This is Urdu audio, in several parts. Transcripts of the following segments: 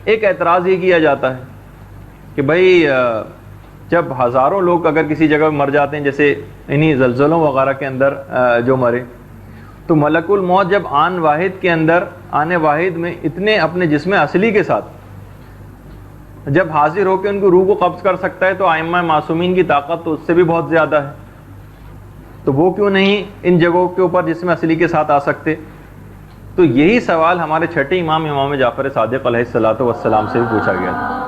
ایک اعتراض یہ کیا جاتا ہے کہ بھائی جب ہزاروں لوگ اگر کسی جگہ مر جاتے ہیں، جیسے انہی زلزلوں وغیرہ کے اندر جو مرے، تو ملک الموت جب آن واحد میں اتنے اپنے جسم اصلی کے ساتھ جب حاضر ہو کے ان کو روح کو قبض کر سکتا ہے، تو ائمہ معصومین کی طاقت تو اس سے بھی بہت زیادہ ہے، تو وہ کیوں نہیں ان جگہوں کے اوپر جسم اصلی کے ساتھ آ سکتے؟ تو یہی سوال ہمارے چھٹے امام جعفر صادق علیہ الصلوۃ والسلام سے بھی پوچھا گیا تھا۔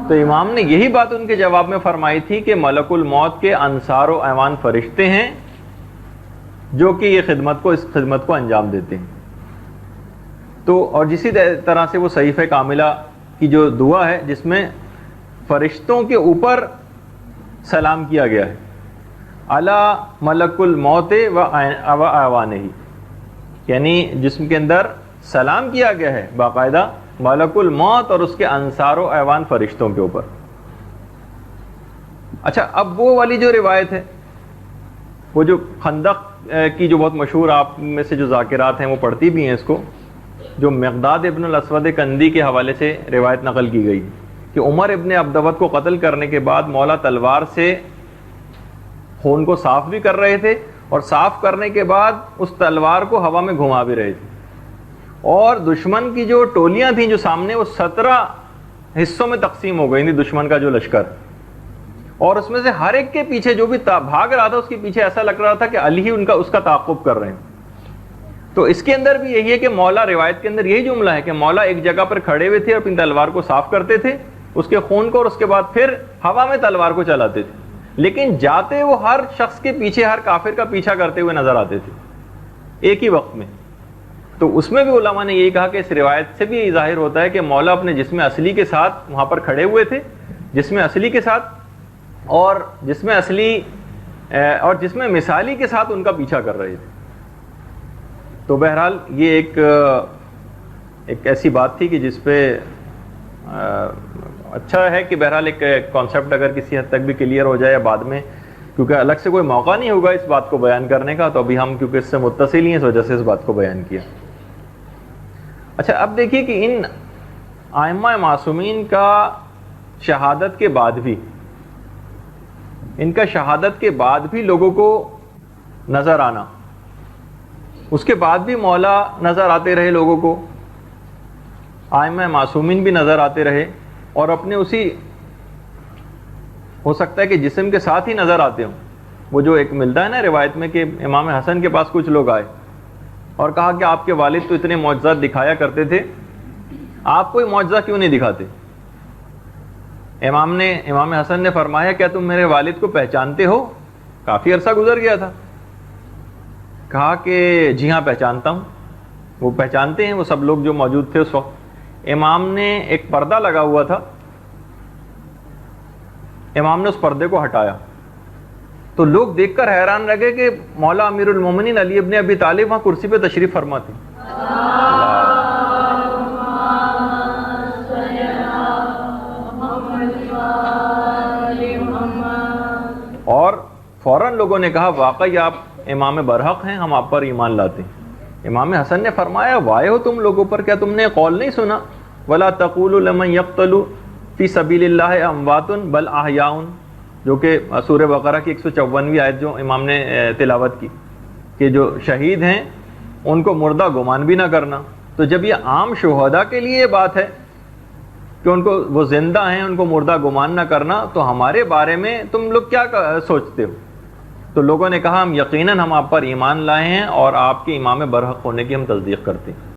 تو امام نے یہی بات ان کے جواب میں فرمائی تھی کہ ملک الموت کے انصار و اعوان فرشتے ہیں جو کہ یہ اس خدمت کو انجام دیتے ہیں۔ تو اور جسی طرح سے وہ صحیفہ کاملہ کی جو دعا ہے جس میں فرشتوں کے اوپر سلام کیا گیا ہے، علی ملک الموت و اعوانہ، یعنی جسم کے اندر سلام کیا گیا ہے باقاعدہ ملک الموت اور اس کے انصار و اعوان فرشتوں کے اوپر۔ اچھا، اب وہ والی جو روایت ہے، وہ جو خندق کی جو بہت مشہور آپ میں سے جو ذاکرات ہیں وہ پڑھتی بھی ہیں اس کو، جو مقداد ابن الاسود کندی کے حوالے سے روایت نقل کی گئی کہ عمر ابن عبدود کو قتل کرنے کے بعد مولا تلوار سے خون کو صاف بھی کر رہے تھے، اور صاف کرنے کے بعد اس تلوار کو ہوا میں گھما بھی رہے تھے، اور دشمن کی جو ٹولیاں تھیں جو سامنے، وہ 17 حصوں میں تقسیم ہو گئی تھی دشمن کا جو لشکر، اور اس میں سے ہر ایک کے پیچھے جو بھی بھاگ رہا تھا اس کے پیچھے ایسا لگ رہا تھا کہ علی ہی اس کا تعاقب کر رہے ہیں۔ تو اس کے اندر بھی یہی ہے کہ مولا، روایت کے اندر یہی جملہ ہے کہ مولا ایک جگہ پر کھڑے ہوئے تھے اور اپنی تلوار کو صاف کرتے تھے اس کے خون کو، اور اس کے بعد پھر ہوا میں تلوار کو چلاتے تھے، لیکن جاتے وہ ہر شخص کے پیچھے، ہر کافر کا پیچھا کرتے ہوئے نظر آتے تھے ایک ہی وقت میں۔ تو اس میں بھی علماء نے یہی کہا کہ اس روایت سے بھی ظاہر ہوتا ہے کہ مولا اپنے جسم اصلی کے ساتھ وہاں پر کھڑے ہوئے تھے، جسم اصلی کے ساتھ، اور جسم اصلی اور جسم مثالی کے ساتھ ان کا پیچھا کر رہے تھے۔ تو بہرحال یہ ایک ایسی بات تھی کہ جس پہ اچھا ہے کہ بہرحال ایک کانسیپٹ اگر کسی حد تک بھی کلیئر ہو جائے یا بعد میں، کیونکہ الگ سے کوئی موقع نہیں ہوگا اس بات کو بیان کرنے کا، تو ابھی ہم کیونکہ اس سے متصل ہی ہیں اس وجہ سے اس بات کو بیان کیا۔ اچھا، اب دیکھیے کہ ان ائمہ معصومین کا شہادت کے بعد بھی، ان کا شہادت کے بعد بھی لوگوں کو نظر آنا، اس کے بعد بھی مولا نظر آتے رہے لوگوں کو، ائمہ معصومین بھی نظر آتے رہے، اور اپنے اسی ہو سکتا ہے کہ جسم کے ساتھ ہی نظر آتے ہوں۔ وہ جو ایک ملتا ہے نا روایت میں کہ امام حسن کے پاس کچھ لوگ آئے اور کہا کہ آپ کے والد تو اتنے معجزات دکھایا کرتے تھے، آپ کوئی معجزہ کیوں نہیں دکھاتے؟ امام حسن نے فرمایا کیا تم میرے والد کو پہچانتے ہو؟ کافی عرصہ گزر گیا تھا۔ کہا کہ جی ہاں پہچانتا ہوں۔ وہ پہچانتے ہیں، وہ سب لوگ جو موجود تھے اس وقت۔ امام نے ایک پردہ لگا ہوا تھا، امام نے اس پردے کو ہٹایا تو لوگ دیکھ کر حیران رہ گئے کہ مولا امیر المومنین علی ابن ابی طالب وہاں کرسی پہ تشریف فرما تھے۔ اور فوراً لوگوں نے کہا واقعی آپ امام برحق ہیں، ہم آپ پر ایمان لاتے ہیں۔ امام حسن نے فرمایا وائے ہو تم لوگوں پر، کیا تم نے قول نہیں سنا وَلَا تَقُولُوا لَمَنْ يَقْتَلُ فِي سَبِيلِ اللَّهِ أَمْوَاتٌ بَلْ أَحْيَاءٌ، جو کہ سورہ بقرہ کی 154ویں آیت جو امام نے تلاوت کی کہ جو شہید ہیں ان کو مردہ گمان بھی نہ کرنا۔ تو جب یہ عام شہداء کے لیے یہ بات ہے کہ ان کو وہ زندہ ہیں ان کو مردہ گمان نہ کرنا، تو ہمارے بارے میں تم لوگ کیا سوچتے ہو؟ تو لوگوں نے کہا ہم یقیناً ہم آپ پر ایمان لائے ہیں اور آپ کے امام برحق ہونے کی ہم تصدیق کرتے ہیں۔